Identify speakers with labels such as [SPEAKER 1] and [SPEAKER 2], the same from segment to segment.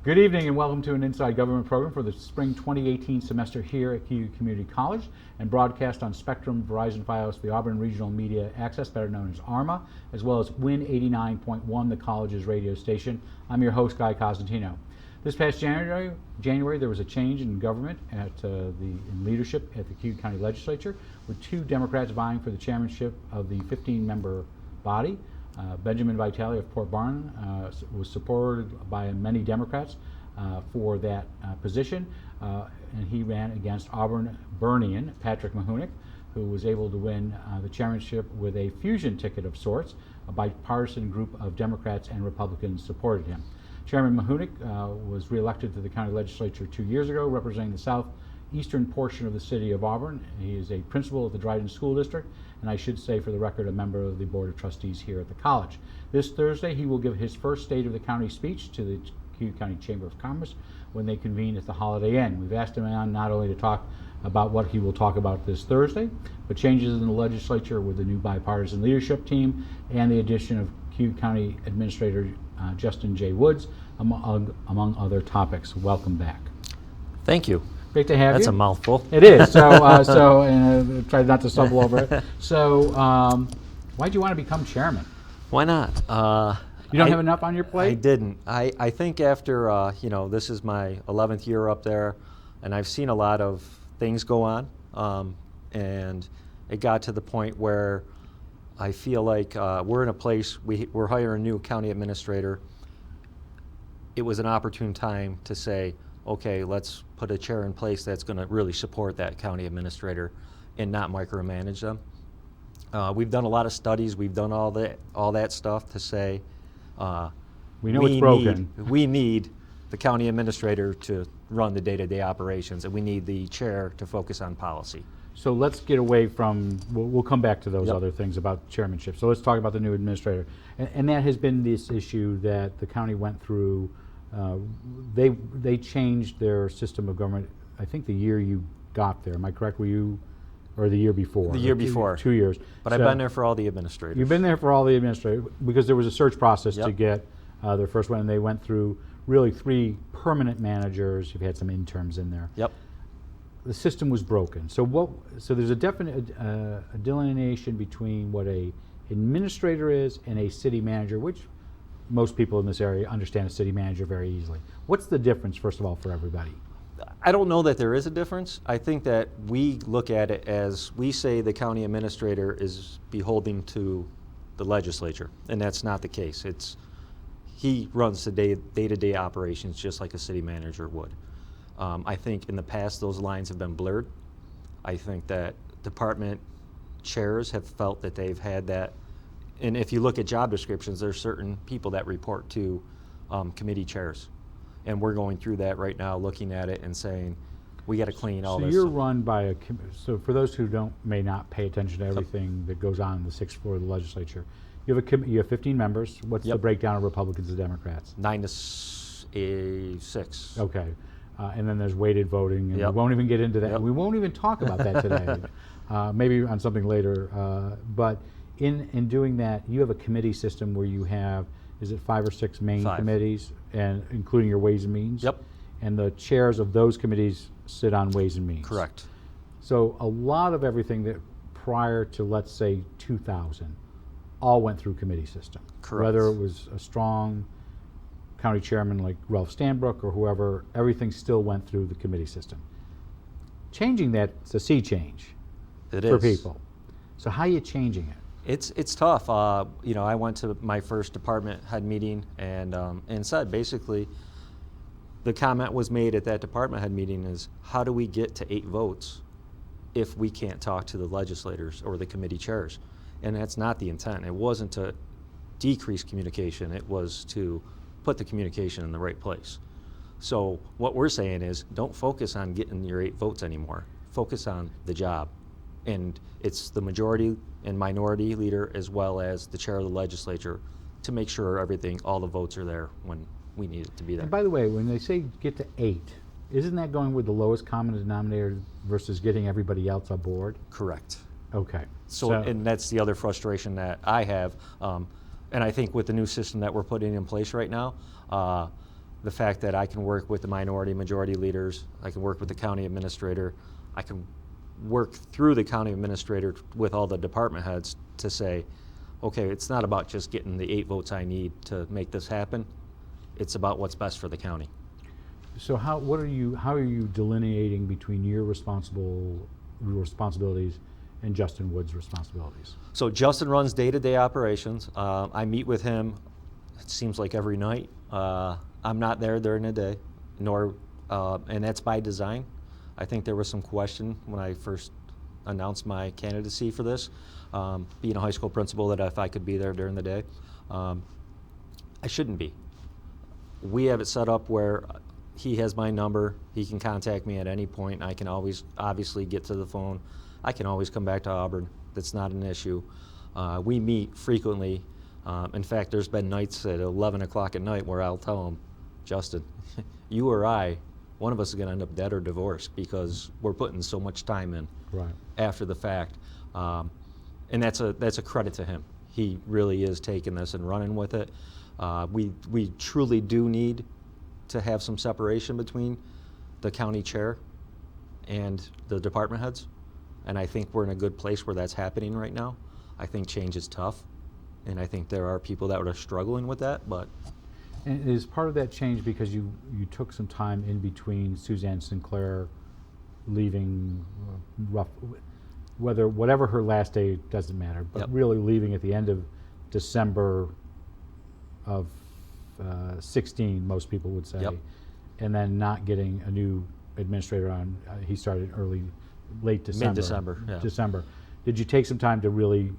[SPEAKER 1] Good evening and welcome to an Inside Government program for the spring 2018 semester here at Cayuga Community College and broadcast on Spectrum, Verizon Fios, the Auburn Regional Media Access, better known as ARMA, as well as WIN 89.1, the college's radio station. I'm your host, Guy Cosentino. This past January, there was a change in government in leadership at the Cayuga County Legislature, with two Democrats vying for the chairmanship of the 15-member body. Benjamin Vitale of Port Barn was supported by many Democrats for that position, and he ran against Auburnian Patrick MAHUNIK, who was able to win the chairmanship with a fusion ticket of sorts. A bipartisan group of Democrats and Republicans supported him. Chairman MAHUNIK was reelected to the county legislature 2 years ago, representing the southeastern portion of the city of Auburn. He is a principal of the Dryden School District, and I should say, for the record, a member of the Board of Trustees here at the college. This Thursday, he will give his first State of the County speech to the Cayuga County Chamber of Commerce when they convene at the Holiday Inn. We've asked him on not only to talk about what he will talk about this Thursday, but changes in the legislature with the new bipartisan leadership team and the addition of Cayuga County Administrator Justin J. Woods, among other topics. Welcome back.
[SPEAKER 2] Thank you.
[SPEAKER 1] Great to have you.
[SPEAKER 2] That's a mouthful.
[SPEAKER 1] It is. So, and try not to stumble over it. So, why do you want to become chairman?
[SPEAKER 2] Why not?
[SPEAKER 1] You don't have enough on your plate?
[SPEAKER 2] I didn't. I think after, this is my 11th year up there, and I've seen a lot of things go on, and it got to the point where I feel like we're in a place, we're hiring a new county administrator. It was an opportune time to say, okay, let's put a chair in place that's going to really support that county administrator and not micromanage them. We've done a lot of studies. We've done all that stuff to say
[SPEAKER 1] we know it's broken.
[SPEAKER 2] We need the county administrator to run the day-to-day operations, and we need the chair to focus on policy.
[SPEAKER 1] So let's get away from, we'll come back to those other things about chairmanship. So let's talk about the new administrator. And that has been this issue that the county went through. They changed their system of government, I think the year you got there. Am I correct? Were you, or the year before?
[SPEAKER 2] The year before.
[SPEAKER 1] 2 years.
[SPEAKER 2] But I've been there for all the administrators.
[SPEAKER 1] You've been there for all the administrators, because there was a search process to get their first one, and they went through really 3 permanent managers. You've had some interns in there.
[SPEAKER 2] Yep.
[SPEAKER 1] The system was broken. So there's a definite delineation between what a administrator is and a city manager, which most people in this area understand a city manager very easily. What's the difference, first of all, for everybody?
[SPEAKER 2] I don't know that there is a difference. I think that we look at it as, we say the county administrator is beholden to the legislature, and that's not the case. He runs the day-to-day operations just like a city manager would. I think in the past those lines have been blurred. I think that department chairs have felt that they've had that, and if you look at job descriptions, there's certain people that report to committee chairs. And we're going through that right now, looking at it and saying, we got to clean all this.
[SPEAKER 1] So you're run by a, so for those who may not pay attention to everything that goes on in the 6th floor of the legislature, you have 15 members. What's the breakdown of Republicans and Democrats?
[SPEAKER 2] 9 to 6.
[SPEAKER 1] Okay. And then there's weighted voting, and we won't even get into that. We won't even talk about that today. Maybe on something later. But in doing that, you have a committee system where you have, is it 5 or 6 main committees, and including your Ways and Means?
[SPEAKER 2] Yep.
[SPEAKER 1] And the chairs of those committees sit on Ways and Means.
[SPEAKER 2] Correct.
[SPEAKER 1] So a lot of everything that prior to, let's say, 2000, all went through committee system.
[SPEAKER 2] Correct.
[SPEAKER 1] Whether it was a strong county chairman like Ralph Stanbrook or whoever, everything still went through the committee system. Changing that, it's a sea change for people. So how are you changing it?
[SPEAKER 2] It's tough. I went to my first department head meeting and said basically, the comment was made at that department head meeting is, how do we get to 8 votes if we can't talk to the legislators or the committee chairs? And that's not the intent. It wasn't to decrease communication. It was to put the communication in the right place. So what we're saying is, don't focus on getting your 8 votes anymore. Focus on the job. And it's the majority and minority leader as well as the chair of the legislature to make sure all the votes are there when we need it to be there.
[SPEAKER 1] And by the way, when they say get to 8, isn't that going with the lowest common denominator versus getting everybody else on board?
[SPEAKER 2] Correct.
[SPEAKER 1] Okay.
[SPEAKER 2] So and that's the other frustration that I have. And I think with the new system that we're putting in place right now, the fact that I can work with the minority majority leaders, I can work with the county administrator, I can work through the county administrator with all the department heads to say, okay, it's not about just getting the 8 votes I need to make this happen. It's about what's best for the county.
[SPEAKER 1] So how are you delineating between your responsibilities and Justin Wood's responsibilities?
[SPEAKER 2] So Justin runs day-to-day operations. I meet with him, it seems like every night. I'm not there during the day, and that's by design. I think there was some question when I first announced my candidacy for this, being a high school principal, that if I could be there during the day. I shouldn't be. We have it set up where he has my number. He can contact me at any point. I can always obviously get to the phone. I can always come back to Auburn. That's not an issue. We meet frequently. In fact, there's been nights at 11 o'clock at night where I'll tell him, Justin, you or I, one of us is going to end up dead or divorced because we're putting so much time in after the fact. And that's a credit to him. He really is taking this and running with it. We truly do need to have some separation between the county chair and the department heads. And I think we're in a good place where that's happening right now. I think change is tough, and I think there are people that are struggling with that, but.
[SPEAKER 1] And is part of that change because you took some time in between Suzanne Sinclair leaving whatever her last day, doesn't matter, but really leaving at the end of December of 16, most people would say, and then not getting a new administrator on. He started late December.
[SPEAKER 2] Mid-December, yeah.
[SPEAKER 1] December. Did you take some time to really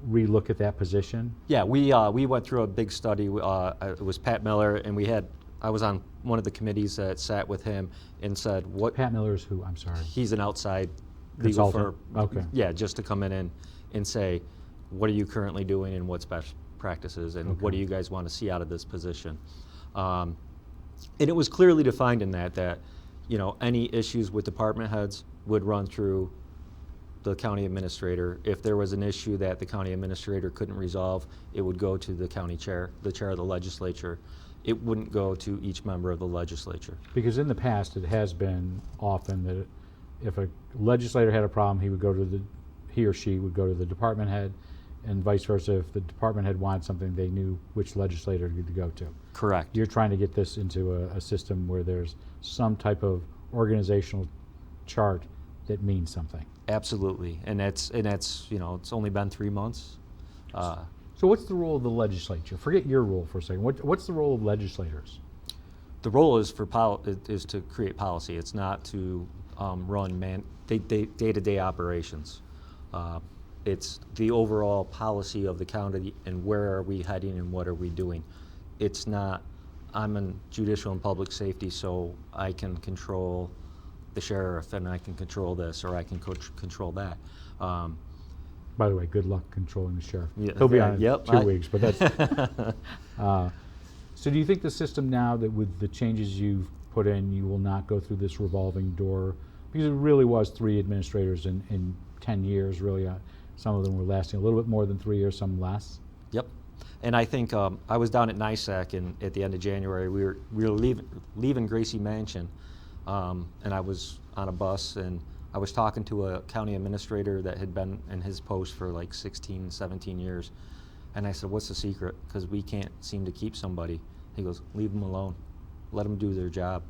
[SPEAKER 1] re-look at that position?
[SPEAKER 2] Yeah, we went through a big study. It was Pat Miller, and I was on one of the committees that sat with him and said, "What?"
[SPEAKER 1] Pat Miller is who? I'm sorry.
[SPEAKER 2] He's an outside legal
[SPEAKER 1] consultant.
[SPEAKER 2] firm.
[SPEAKER 1] Okay.
[SPEAKER 2] Yeah, just to come in and say, what are you currently doing and what's best practices, and what do you guys want to see out of this position? And it was clearly defined in that any issues with department heads would run through the county administrator. If there was an issue that the county administrator couldn't resolve, it would go to the county chair, the chair of the legislature. It wouldn't go to each member of the legislature.
[SPEAKER 1] Because in the past, it has been often that if a legislator had a problem, he or she would go to the department head, and vice versa. If the department head wanted something, they knew which legislator to go to.
[SPEAKER 2] Correct.
[SPEAKER 1] You're trying to get this into a system where there's some type of organizational chart that means something.
[SPEAKER 2] Absolutely, and that's it's only been 3 months.
[SPEAKER 1] So what's the role of the legislature? Forget your role for a second. What's the role of legislators?
[SPEAKER 2] The role is is to create policy. It's not to run day-to-day operations. It's the overall policy of the county and where are we heading and what are we doing. It's not, I'm in judicial and public safety, so I can control the sheriff and I can control this or I can control that.
[SPEAKER 1] By the way, good luck controlling the sheriff.
[SPEAKER 2] Yeah,
[SPEAKER 1] He'll be on in 2 weeks, but that's. So do you think the system now, that with the changes you've put in, you will not go through this revolving door? Because it really was 3 administrators in 10 years, really. Some of them were lasting a little bit more than 3 years, some less.
[SPEAKER 2] Yep. And I think I was down at NISAC at the end of January. We were leaving Gracie Mansion, and I was on a bus, and I was talking to a county administrator that had been in his post for like 16, 17 years. And I said, what's the secret? Because we can't seem to keep somebody. He goes, leave them alone. Let them do their job.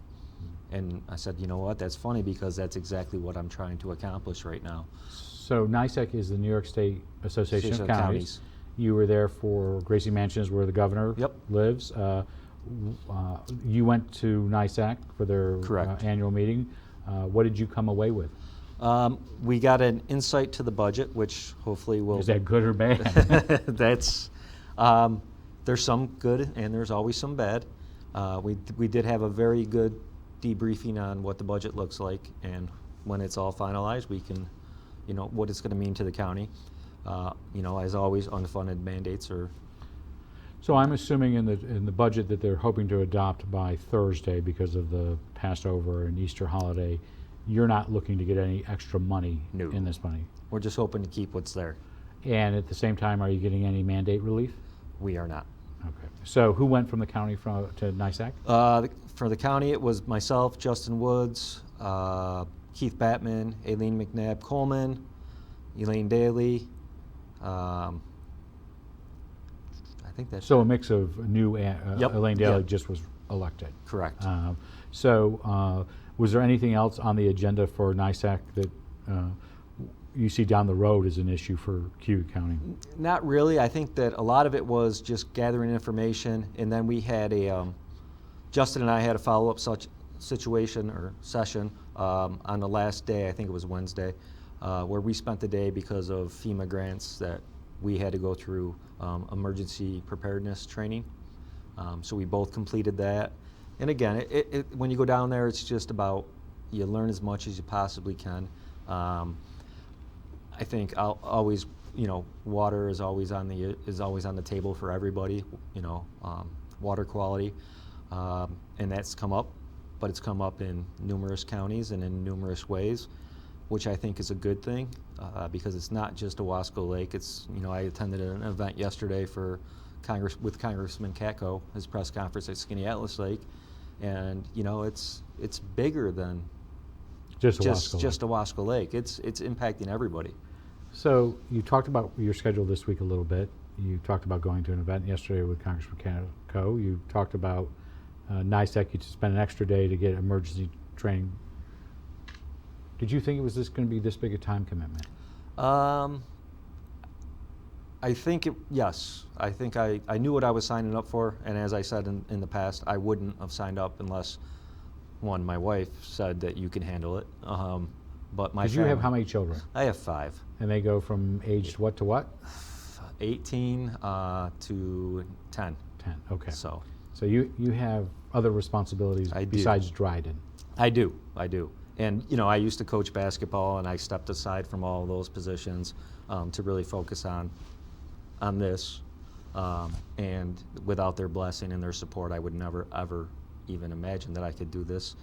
[SPEAKER 2] And I said, you know what? That's funny because that's exactly what I'm trying to accomplish right now.
[SPEAKER 1] So NISAC is the New York State Association of Counties. You were there for Gracie Mansion, is where the governor lives. You went to NISAC for their annual meeting. What did you come away with?
[SPEAKER 2] We got an insight to the budget, which hopefully will.
[SPEAKER 1] Is that good or bad?
[SPEAKER 2] That's there's some good and there's always some bad. We did have a very good debriefing on what the budget looks like, and when it's all finalized, we can, what it's going to mean to the county. As always, unfunded mandates are.
[SPEAKER 1] So I'm assuming in the budget that they're hoping to adopt by Thursday because of the Passover and Easter holiday, you're not looking to get any extra money in this money.
[SPEAKER 2] We're just hoping to keep what's there.
[SPEAKER 1] And at the same time, are you getting any mandate relief?
[SPEAKER 2] We are not.
[SPEAKER 1] Okay. So who went from the county to NISAC?
[SPEAKER 2] For the county, it was myself, Justin Woods, Keith Batman, Aileen McNabb Coleman, Elaine Daly. I think that's
[SPEAKER 1] So a mix of new,
[SPEAKER 2] Yep.
[SPEAKER 1] Elaine Daly
[SPEAKER 2] Yep.
[SPEAKER 1] just was elected.
[SPEAKER 2] correct.
[SPEAKER 1] So was there anything else on the agenda for NISAC that you see down the road as an issue for Cayuga County?
[SPEAKER 2] Not really. I think that a lot of it was just gathering information, and then we had Justin and I had a follow-up such situation or session on the last day, I think it was Wednesday, where we spent the day because of FEMA grants that we had to go through emergency preparedness training. So we both completed that. And again, when you go down there, it's just about you learn as much as you possibly can. I think I'll always, water is always on the table for everybody. Water quality, and that's come up, but it's come up in numerous counties and in numerous ways, which I think is a good thing because it's not just Owasco Lake. It's I attended an event yesterday for with Congressman Katko, his press conference at Skinny Atlas Lake, and it's bigger than
[SPEAKER 1] Just
[SPEAKER 2] Owasco Lake. It's impacting everybody.
[SPEAKER 1] So you talked about your schedule this week a little bit. You talked about going to an event yesterday with Congressman Katko. You talked about NISAC. You spent an extra day to get emergency training. Did you think it was going to be this big a time commitment?
[SPEAKER 2] I think yes. I think I knew what I was signing up for, and as I said in the past, I wouldn't have signed up unless, one, my wife said that you can handle it. But my
[SPEAKER 1] Did you have how many children?
[SPEAKER 2] I have 5.
[SPEAKER 1] And they go from age what to what?
[SPEAKER 2] 18 to 10.
[SPEAKER 1] 10, okay.
[SPEAKER 2] So
[SPEAKER 1] you have other responsibilities besides Dryden.
[SPEAKER 2] I do. And I used to coach basketball, and I stepped aside from all of those positions to really focus on this. And without their blessing and their support, I would never ever even imagine that I could do this.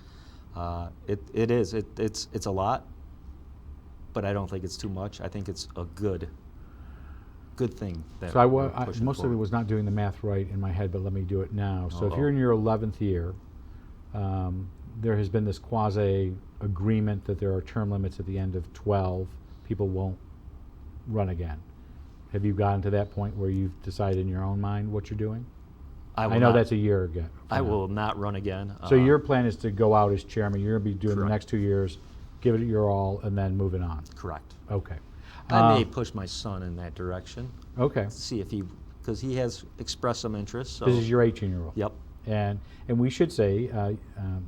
[SPEAKER 2] It's a lot, but I don't think it's too much. I think it's a good thing. That
[SPEAKER 1] So
[SPEAKER 2] we're
[SPEAKER 1] I
[SPEAKER 2] pushing
[SPEAKER 1] most of it
[SPEAKER 2] forward.
[SPEAKER 1] was not doing the math right in my head, but let me do it now. So if
[SPEAKER 2] Uh-oh.
[SPEAKER 1] you're in your 11th year, there has been this quasi-agreement that there are term limits at the end of 12. People won't run again. Have you gotten to that point where you've decided in your own mind what you're doing?
[SPEAKER 2] I
[SPEAKER 1] know
[SPEAKER 2] not-
[SPEAKER 1] that's a year ago.
[SPEAKER 2] I will not run again.
[SPEAKER 1] So your plan is to go out as chairman. You're going to be doing the
[SPEAKER 2] Correct.
[SPEAKER 1] next 2 years, give it your all, and then moving on.
[SPEAKER 2] Correct.
[SPEAKER 1] Okay.
[SPEAKER 2] I may push my son in that direction.
[SPEAKER 1] Okay.
[SPEAKER 2] See if because he has expressed some interest. So
[SPEAKER 1] This is your 18-year-old.
[SPEAKER 2] Yep.
[SPEAKER 1] And we should say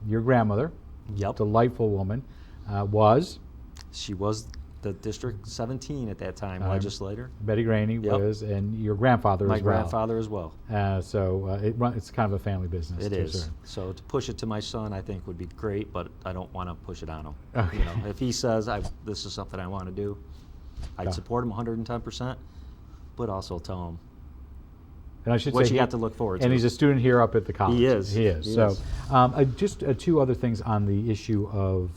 [SPEAKER 1] your grandmother,
[SPEAKER 2] Yep.
[SPEAKER 1] delightful woman, was
[SPEAKER 2] She was the District 17 at that time legislator.
[SPEAKER 1] Betty Graney
[SPEAKER 2] Yep.
[SPEAKER 1] was, and your grandfather
[SPEAKER 2] My
[SPEAKER 1] as well.
[SPEAKER 2] grandfather as well.
[SPEAKER 1] It's kind of a family business.
[SPEAKER 2] It
[SPEAKER 1] too,
[SPEAKER 2] is.
[SPEAKER 1] sir.
[SPEAKER 2] So to push it to my son, I think would be great, but I don't want to push it on him.
[SPEAKER 1] Okay.
[SPEAKER 2] If he says this is something I want to do, I'd
[SPEAKER 1] Yeah.
[SPEAKER 2] support him 110%, but also tell him
[SPEAKER 1] And I should
[SPEAKER 2] what
[SPEAKER 1] say
[SPEAKER 2] you got to look forward to.
[SPEAKER 1] And he's a student here up at the college.
[SPEAKER 2] He is.
[SPEAKER 1] He is.
[SPEAKER 2] He
[SPEAKER 1] So
[SPEAKER 2] is.
[SPEAKER 1] just 2 other things on the issue of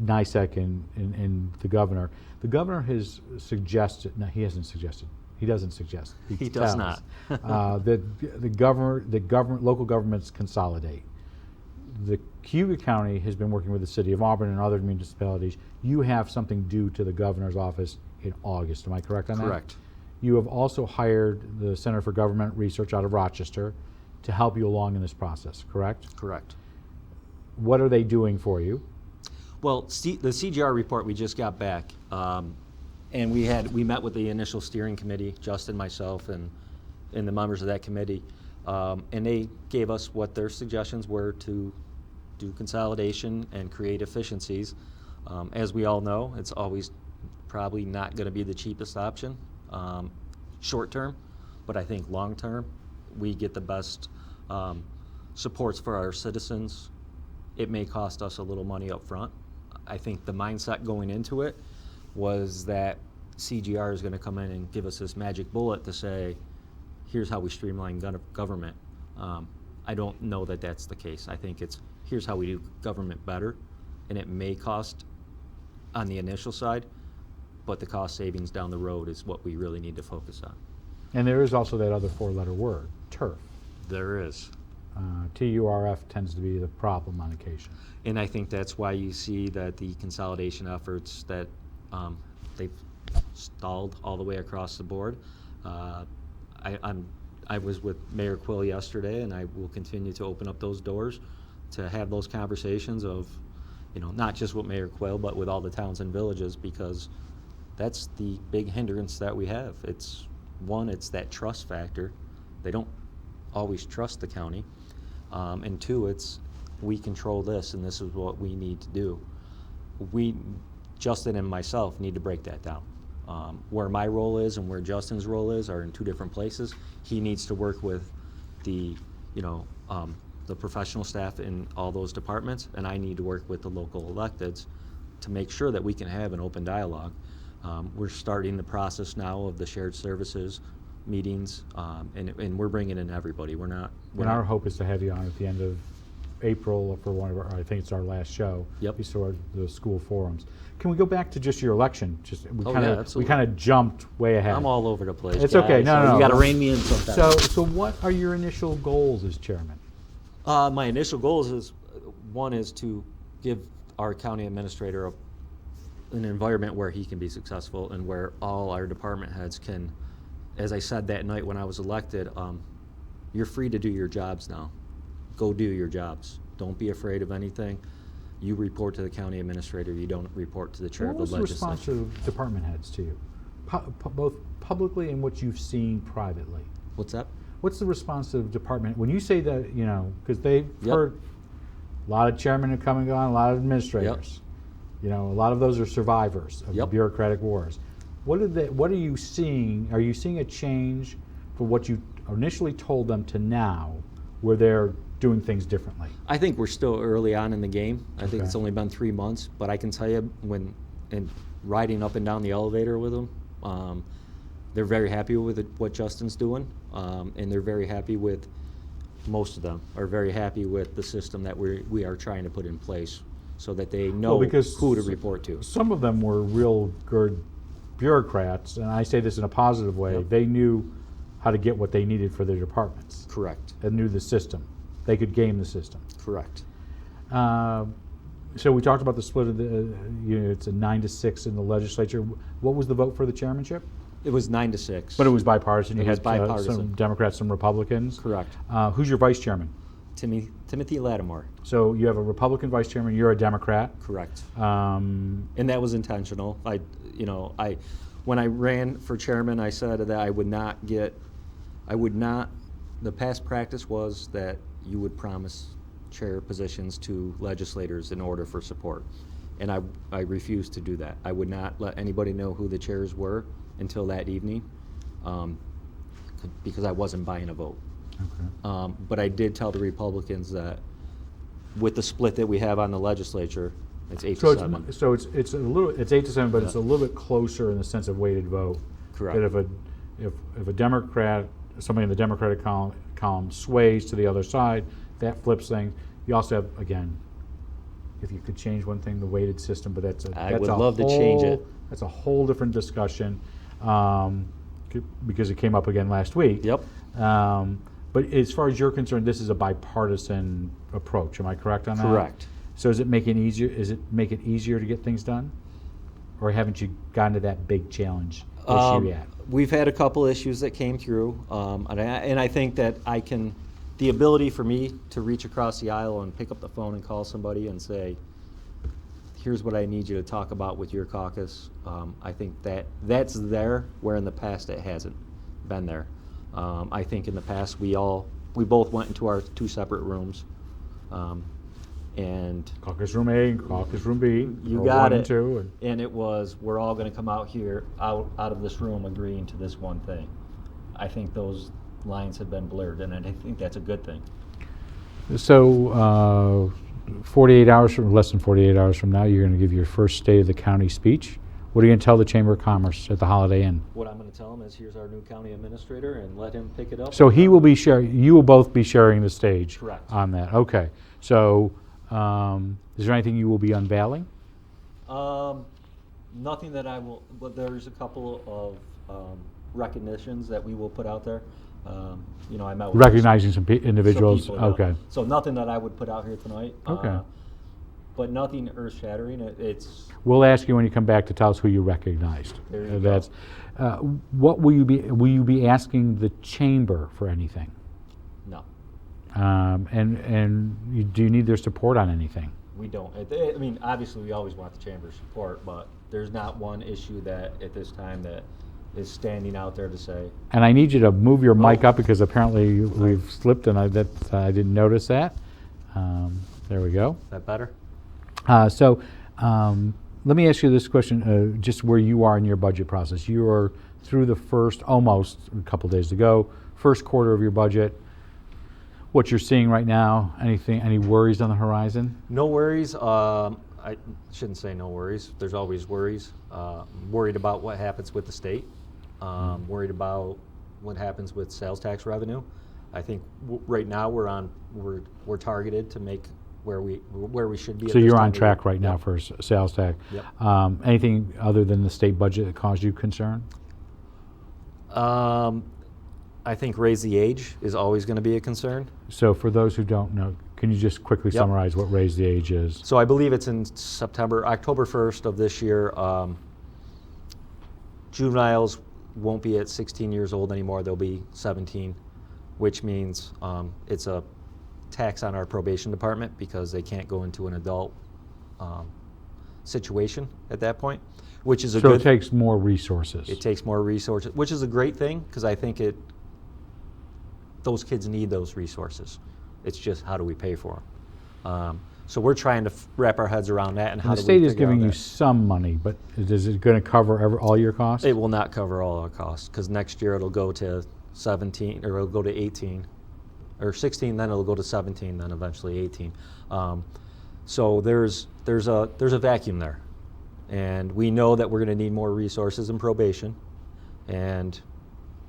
[SPEAKER 1] NISAC and the governor. The governor has suggested. No, he hasn't suggested. He doesn't suggest.
[SPEAKER 2] He does
[SPEAKER 1] tells,
[SPEAKER 2] not.
[SPEAKER 1] that local governments consolidate. The Cayuga County has been working with the city of Auburn and other municipalities. You have something due to the governor's office in August. Am I correct on that?
[SPEAKER 2] Correct.
[SPEAKER 1] You have also hired the Center for Government Research out of Rochester to help you along in this process, correct?
[SPEAKER 2] Correct.
[SPEAKER 1] What are they doing for you?
[SPEAKER 2] Well, the CGR report we just got back, and we met with the initial steering committee, Justin, myself, and the members of that committee, and they gave us what their suggestions were to do consolidation and create efficiencies. As we all know, it's always probably not going to be the cheapest option short term, but I think long term we get the best supports for our citizens. It may cost us a little money up front. I think the mindset going into it was that CGR is going to come in and give us this magic bullet to say, here's how we streamline government. I don't know that that's the case. I think it's here's how we do government better, and it may cost on the initial side, but the cost savings down the road is what we really need to focus on.
[SPEAKER 1] And there is also that other four-letter word, turf.
[SPEAKER 2] There is.
[SPEAKER 1] TURF tends to be the problem on occasion.
[SPEAKER 2] And I think that's why you see that the consolidation efforts that they've stalled all the way across the board. I was with Mayor Quill yesterday, and I will continue to open up those doors to have those conversations of, not just with Mayor Quill, but with all the towns and villages, because that's the big hindrance that we have. It's that trust factor. They don't always trust the county. And two, we control this, and this is what we need to do. Justin and myself need to break that down. Where my role is and where Justin's role is are in two different places. He needs to work with the professional staff in all those departments, and I need to work with the local electeds to make sure that we can have an open dialogue. We're starting the process now of the shared services meetings, and we're bringing in everybody.
[SPEAKER 1] Our hope is to have you on at the end of April for one of our, I think it's our last show.
[SPEAKER 2] Yep.
[SPEAKER 1] Before the school forums. Can we go back to just your election? We kind
[SPEAKER 2] absolutely.
[SPEAKER 1] of jumped way ahead.
[SPEAKER 2] I'm all over the place.
[SPEAKER 1] It's okay. No.
[SPEAKER 2] You got to rein me in sometimes.
[SPEAKER 1] So what are your initial goals as chairman?
[SPEAKER 2] My initial goals is, one is to give our county administrator an environment where he can be successful and where all our department heads can, as I said that night when I was elected, you're free to do your jobs now. Go do your jobs. Don't be afraid of anything. You report to the county administrator. You don't report to the chair of the legislature.
[SPEAKER 1] What was the response of department heads to you, both publicly and what you've seen privately?
[SPEAKER 2] What's that?
[SPEAKER 1] What's the response of department when you say that? Because they've heard a lot of chairmen have come and gone, a lot of administrators. A lot of those are survivors of the bureaucratic wars. What are you seeing? Are you seeing a change from what you initially told them to now, where they're doing things differently?
[SPEAKER 2] I think we're still early on in the game. I think it's only been 3 months, but I can tell you and riding up and down the elevator with them, they're very happy with what Justin's doing, and they're very happy with, most of them are very happy with the system that we are trying to put in place so that they know who to report to.
[SPEAKER 1] Some of them were real good bureaucrats, and I say this in a positive way. They knew how to get what they needed for their departments.
[SPEAKER 2] Correct.
[SPEAKER 1] And knew the system. They could game the system.
[SPEAKER 2] Correct.
[SPEAKER 1] So we talked about the split of the, it's a 9-6 in the legislature. What was the vote for the chairmanship?
[SPEAKER 2] It was 9-6.
[SPEAKER 1] But it was bipartisan. You
[SPEAKER 2] was
[SPEAKER 1] had
[SPEAKER 2] bipartisan.
[SPEAKER 1] Some Democrats, some Republicans.
[SPEAKER 2] Correct.
[SPEAKER 1] Who's your vice chairman?
[SPEAKER 2] Timothy Lattimore.
[SPEAKER 1] So you have a Republican vice chairman. You're a Democrat.
[SPEAKER 2] Correct. And that was intentional. When I ran for chairman, I said that I would not. The past practice was that you would promise chair positions to legislators in order for support, and I refused to do that. I would not let anybody know who the chairs were until that evening, because I wasn't buying a vote.
[SPEAKER 1] Okay.
[SPEAKER 2] But I did tell the Republicans that with the split that we have on the legislature, it's 8-7.
[SPEAKER 1] So it's 8-7, but it's a little bit closer in the sense of weighted vote.
[SPEAKER 2] Correct.
[SPEAKER 1] That if a Democrat, somebody in the Democratic column sways to the other side, that flips things. You also have, again, if you could change one thing, the weighted system, but
[SPEAKER 2] I would love to change it.
[SPEAKER 1] That's a whole different discussion, because it came up again last week.
[SPEAKER 2] Yep.
[SPEAKER 1] But as far as you're concerned, this is a bipartisan approach. Am I correct on that?
[SPEAKER 2] Correct.
[SPEAKER 1] So does it make it easier? Is it make it easier to get things done, or haven't you gotten to that big challenge issue yet?
[SPEAKER 2] We've had a couple issues that came through, and I think that the ability for me to reach across the aisle and pick up the phone and call somebody and say, here's what I need you to talk about with your caucus. I think that's there, where in the past it hasn't been there. I think in the past we both went into our 2 separate rooms, and
[SPEAKER 1] Caucus room A and caucus room B.
[SPEAKER 2] You got it.
[SPEAKER 1] 1 and 2.
[SPEAKER 2] And it was, we're all going to come out of this room agreeing to this one thing. I think those lines have been blurred, and I think that's a good thing.
[SPEAKER 1] So less than 48 hours from now, you're going to give your first State of the County speech. What are you going to tell the Chamber of Commerce at the Holiday Inn?
[SPEAKER 2] What I'm going to tell him is, here's our new county administrator, and let him pick it up.
[SPEAKER 1] So he will be sharing, you will both be sharing the stage.
[SPEAKER 2] Correct.
[SPEAKER 1] On that. Okay. So is there anything you will be unveiling?
[SPEAKER 2] Nothing that I will, but there's a couple of recognitions that we will put out there. You know, I met with
[SPEAKER 1] Recognizing some individuals?
[SPEAKER 2] some people,
[SPEAKER 1] Okay.
[SPEAKER 2] So nothing that I would put out here tonight.
[SPEAKER 1] Okay.
[SPEAKER 2] But nothing earth-shattering. It's
[SPEAKER 1] We'll ask you when you come back to tell us who you recognized.
[SPEAKER 2] There you
[SPEAKER 1] That's, what will you be asking the chamber for anything?
[SPEAKER 2] no,
[SPEAKER 1] Do you need their support on anything?
[SPEAKER 2] we don't. I mean, obviously, we always want the chamber's support, but there's not one issue that at this time that is standing out there to say.
[SPEAKER 1] And I need you to move your mic up because apparently we've slipped and I didn't notice that. There we go.
[SPEAKER 2] Is that better?
[SPEAKER 1] Let me ask you this question, just where you are in your budget process. You are through the first, almost a couple days to go, first quarter of your budget. What you're seeing right now, any worries on the horizon?
[SPEAKER 2] No worries. I shouldn't say no worries. There's always worries. Worried about what happens with the state. Worried about what happens with sales tax revenue. I think right now we're targeted to make where we should be.
[SPEAKER 1] So you're on track right now for sales tax.
[SPEAKER 2] Yep.
[SPEAKER 1] Anything other than the state budget that caused you concern?
[SPEAKER 2] I think raise the age is always going to be a concern.
[SPEAKER 1] So for those who don't know, can you just quickly
[SPEAKER 2] Yep.
[SPEAKER 1] summarize what raise the age is?
[SPEAKER 2] So I believe it's in October 1st of this year. Juveniles won't be at 16 years old anymore. They'll be 17, which means it's a tax on our probation department because they can't go into an adult situation at that point, which is a
[SPEAKER 1] So
[SPEAKER 2] good.
[SPEAKER 1] it takes more resources.
[SPEAKER 2] It takes more resources, which is a great thing because I think those kids need those resources. It's just how do we pay for them? So we're trying to wrap our heads around that and how
[SPEAKER 1] And
[SPEAKER 2] do
[SPEAKER 1] the state
[SPEAKER 2] we
[SPEAKER 1] is
[SPEAKER 2] figure out
[SPEAKER 1] giving you
[SPEAKER 2] that.
[SPEAKER 1] some money, but is it going to cover all your costs?
[SPEAKER 2] It will not cover all our costs because next year it'll go to 17 or it'll go to 18 or 16, then it'll go to 17, then eventually 18. So there's a vacuum there, and we know that we're going to need more resources in probation, and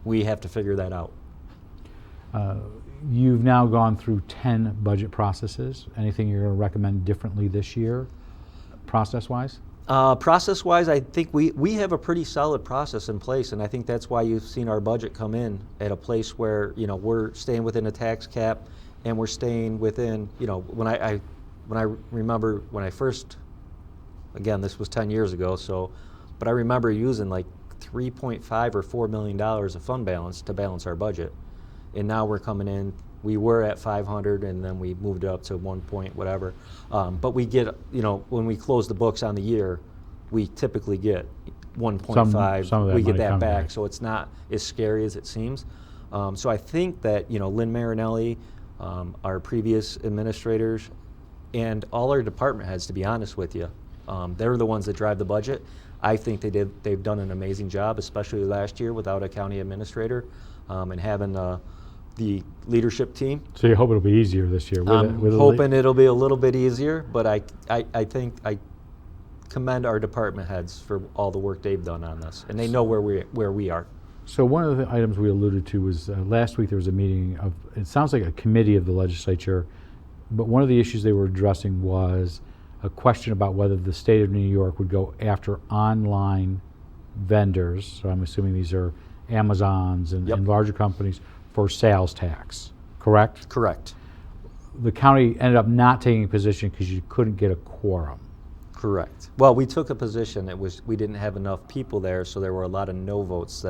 [SPEAKER 2] we have to figure that out.
[SPEAKER 1] You've now gone through 10 budget processes. Anything you're going to recommend differently this year, process-wise?
[SPEAKER 2] Process-wise, I think we have a pretty solid process in place, and I think that's why you've seen our budget come in at a place where we're staying within a tax cap, and we're staying within when I remember when I first, again this was 10 years ago, but I remember using like $3.5 or $4 million of fund balance to balance our budget, and now we're coming in. We were at 500, and then we moved it up to 1 point whatever. But we get, when we close the books on the year, we typically get 1.5.
[SPEAKER 1] Some of that
[SPEAKER 2] we get
[SPEAKER 1] money
[SPEAKER 2] that
[SPEAKER 1] comes
[SPEAKER 2] back,
[SPEAKER 1] back.
[SPEAKER 2] so it's not as scary as it seems. So I think that Lynn Marinelli, our previous administrators, and all our department heads, to be honest with you, they're the ones that drive the budget. I think they've done an amazing job, especially last year without a county administrator, and having the leadership team.
[SPEAKER 1] So you hope it'll be easier this year?
[SPEAKER 2] I'm hoping it'll be a little bit easier, but I think I commend our department heads for all the work they've done on this, and they know where we are.
[SPEAKER 1] So one of the items we alluded to was last week there was a meeting of, it sounds like a committee of the legislature, but one of the issues they were addressing was a question about whether the state of New York would go after online vendors, so I'm assuming these are Amazons and,
[SPEAKER 2] Yep.
[SPEAKER 1] and larger companies, for sales tax, correct?
[SPEAKER 2] Correct.
[SPEAKER 1] The county ended up not taking a position because you couldn't get a quorum.
[SPEAKER 2] Correct. Well, we took a position. We didn't have enough people there, so there were a lot of no votes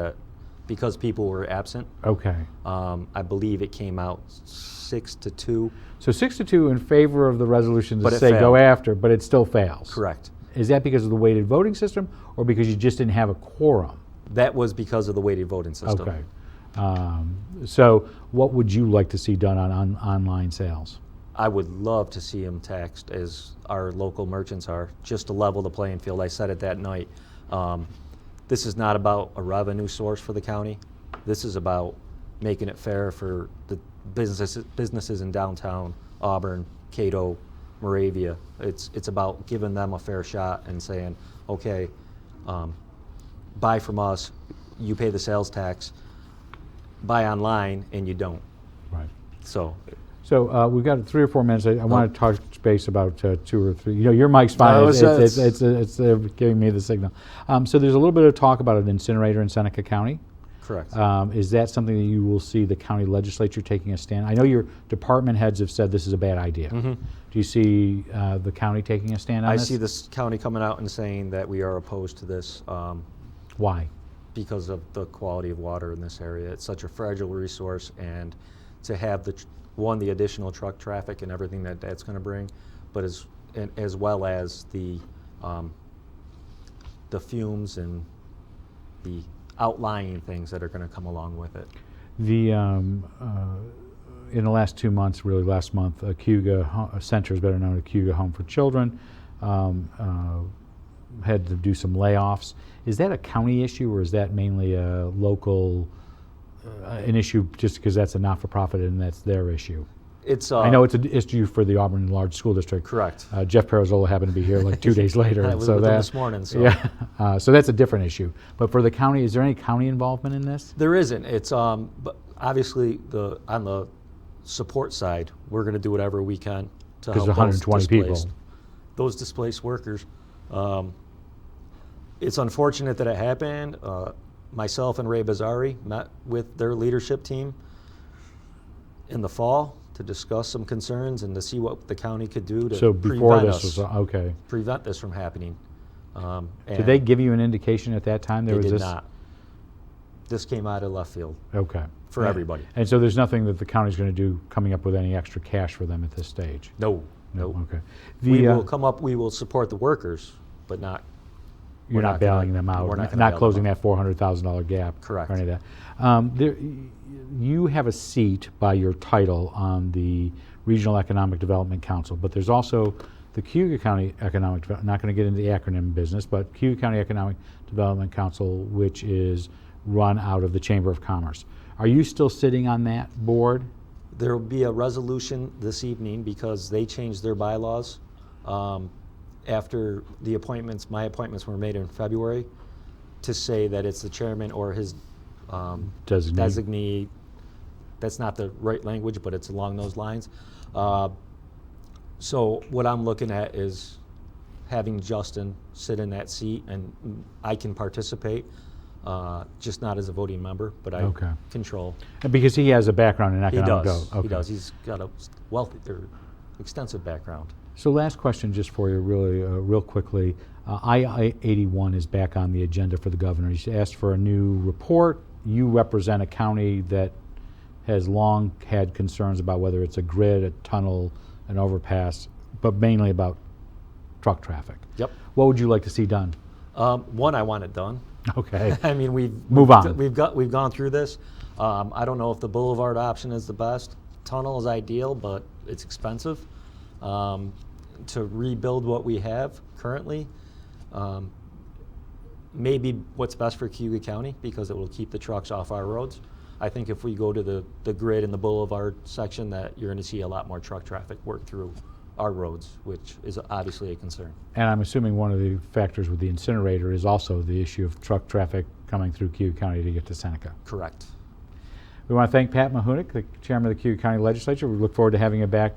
[SPEAKER 2] because people were absent.
[SPEAKER 1] Okay.
[SPEAKER 2] I believe it came out 6-2.
[SPEAKER 1] So 6-2 in favor of the resolution to
[SPEAKER 2] But it
[SPEAKER 1] say go
[SPEAKER 2] failed.
[SPEAKER 1] after, but it still fails.
[SPEAKER 2] Correct.
[SPEAKER 1] Is that because of the weighted voting system or because you just didn't have a quorum?
[SPEAKER 2] That was because of the weighted voting system.
[SPEAKER 1] Okay. So what would you like to see done on online sales?
[SPEAKER 2] I would love to see them taxed as our local merchants are, just to level the playing field. I said it that night. This is not about a revenue source for the county. This is about making it fair for the businesses in downtown Auburn, Cato, Moravia. It's about giving them a fair shot and saying, okay, buy from us, you pay the sales tax, buy online, and you don't.
[SPEAKER 1] Right.
[SPEAKER 2] So
[SPEAKER 1] we've got 3 or 4 minutes. I want to touch base about 2 or 3. Your mic's fine.
[SPEAKER 2] No,
[SPEAKER 1] it's giving me the signal. So there's a little bit of talk about an incinerator in Seneca County.
[SPEAKER 2] Correct.
[SPEAKER 1] Is that something that you will see the county legislature taking a stand? I know your department heads have said this is a bad idea.
[SPEAKER 2] Mm-hmm.
[SPEAKER 1] Do you see the county taking a stand on
[SPEAKER 2] I
[SPEAKER 1] this?
[SPEAKER 2] see this county coming out and saying that we are opposed to this.
[SPEAKER 1] Why?
[SPEAKER 2] Because of the quality of water in this area. It's such a fragile resource, and to have the additional truck traffic and everything that that's going to bring, but as well as the fumes and the outlying things that are going to come along with it.
[SPEAKER 1] The in the last 2 months, really last month, Cayuga Center is better known as Cayuga Home for Children. Had to do some layoffs. Is that a county issue, or is that mainly a local an issue just because that's a not-for-profit and that's their issue?
[SPEAKER 2] It's
[SPEAKER 1] I know it's an issue for the Auburn Large School District.
[SPEAKER 2] Correct.
[SPEAKER 1] Jeff Parazola happened to be here like 2 days later.
[SPEAKER 2] I
[SPEAKER 1] and
[SPEAKER 2] was
[SPEAKER 1] so
[SPEAKER 2] with him
[SPEAKER 1] that,
[SPEAKER 2] this morning. So.
[SPEAKER 1] Yeah, so that's a different issue. But for the county, is there any county involvement in this?
[SPEAKER 2] There isn't. It's but obviously on the support side, we're going to do whatever we can to help
[SPEAKER 1] 120
[SPEAKER 2] those displaced workers. It's unfortunate that it happened. Myself and Ray Bazzari met with their leadership team in the fall to discuss some concerns and to see what the county could do to
[SPEAKER 1] So before
[SPEAKER 2] prevent
[SPEAKER 1] this was okay.
[SPEAKER 2] prevent this from happening.
[SPEAKER 1] Did they give you an indication at that time?
[SPEAKER 2] They did not. This came out of left field.
[SPEAKER 1] Okay.
[SPEAKER 2] For everybody.
[SPEAKER 1] And so there's nothing that the county's going to do coming up with any extra cash for them at this stage?
[SPEAKER 2] No.
[SPEAKER 1] Okay.
[SPEAKER 2] We will come up. We will support the workers, but not.
[SPEAKER 1] You're not bailing them out.
[SPEAKER 2] We're
[SPEAKER 1] Not closing that $400,000 gap.
[SPEAKER 2] Correct.
[SPEAKER 1] Or any of that. You have a seat by your title on the Regional Economic Development Council, but there's also the Cayuga County Economic Development. Not going to get into the acronym business, but Cayuga County Economic Development Council, which is run out of the Chamber of Commerce. Are you still sitting on that board?
[SPEAKER 2] There will be a resolution this evening because they changed their bylaws after the appointments. My appointments were made in February to say that it's the chairman or his designee. That's not the right language, but it's along those lines. So what I'm looking at is having Justin sit in that seat, and I can participate. Just not as a voting member, but I control.
[SPEAKER 1] And because he has a background in economic
[SPEAKER 2] development.
[SPEAKER 1] Okay.
[SPEAKER 2] He does. He's got a extensive background.
[SPEAKER 1] So last question just for you really real quickly. I-81 is back on the agenda for the governor. He's asked for a new report. You represent a county that has long had concerns about whether it's a grid, a tunnel, an overpass, but mainly about truck traffic.
[SPEAKER 2] Yep.
[SPEAKER 1] What would you like to see done?
[SPEAKER 2] One, I want it done.
[SPEAKER 1] Okay.
[SPEAKER 2] I mean, we've gone through this. I don't know if the boulevard option is the best. Tunnel is ideal, but it's expensive. To rebuild what we have currently, maybe what's best for Cayuga County because it will keep the trucks off our roads. I think if we go to the grid and the boulevard section, that you're going to see a lot more truck traffic work through our roads, which is obviously a concern.
[SPEAKER 1] And I'm assuming one of the factors with the incinerator is also the issue of truck traffic coming through Cayuga County to get to Seneca.
[SPEAKER 2] Correct.
[SPEAKER 1] We want to thank Pat MAHUNIK, the chairman of the Cayuga County Legislature. We look forward to having you back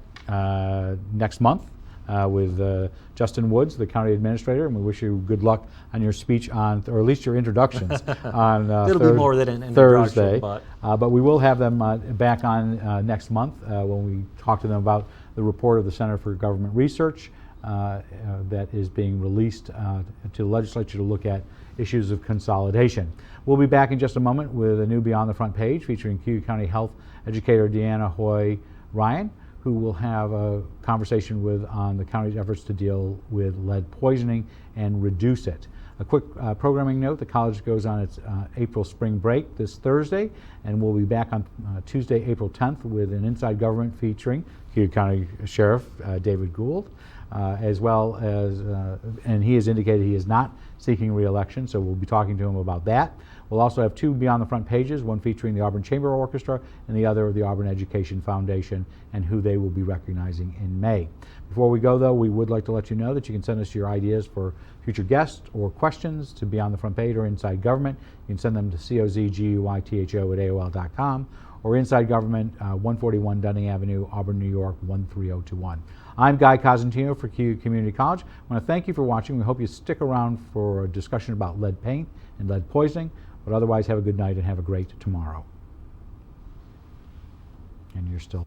[SPEAKER 1] next month with Justin Woods, the county administrator, and we wish you good luck on your speech on, or at least your introductions on
[SPEAKER 2] It'll be more than an
[SPEAKER 1] Thursday.
[SPEAKER 2] But
[SPEAKER 1] we will have them back on next month when we talk to them about the report of the Center for Government Research that is being released to the legislature to look at issues of consolidation. We'll be back in just a moment with a new Beyond the Front Page featuring Cayuga County Health Educator Deanna Hoy Ryan, who will have a conversation on the county's efforts to deal with lead poisoning and reduce it. A quick programming note, the college goes on its April spring break this Thursday, and we'll be back on Tuesday, April 10th with an Inside Government featuring Cayuga County Sheriff David Gould, as well as, and he has indicated he is not seeking re-election, so we'll be talking to him about that. We'll also have two Beyond the Front Pages, one featuring the Auburn Chamber Orchestra and the other the Auburn Education Foundation and who they will be recognizing in May. Before we go, though, we would like to let you know that you can send us your ideas for future guests or questions to Beyond the Front Page or Inside Government. You can send them to cozguytho@aol.com or Inside Government, 141 Dunning Avenue, Auburn, New York, 13021. I'm Guy Cosentino for Cayuga Community College. I want to thank you for watching. We hope you stick around for a discussion about lead paint and lead poisoning. But otherwise, have a good night and have a great tomorrow. And you're still...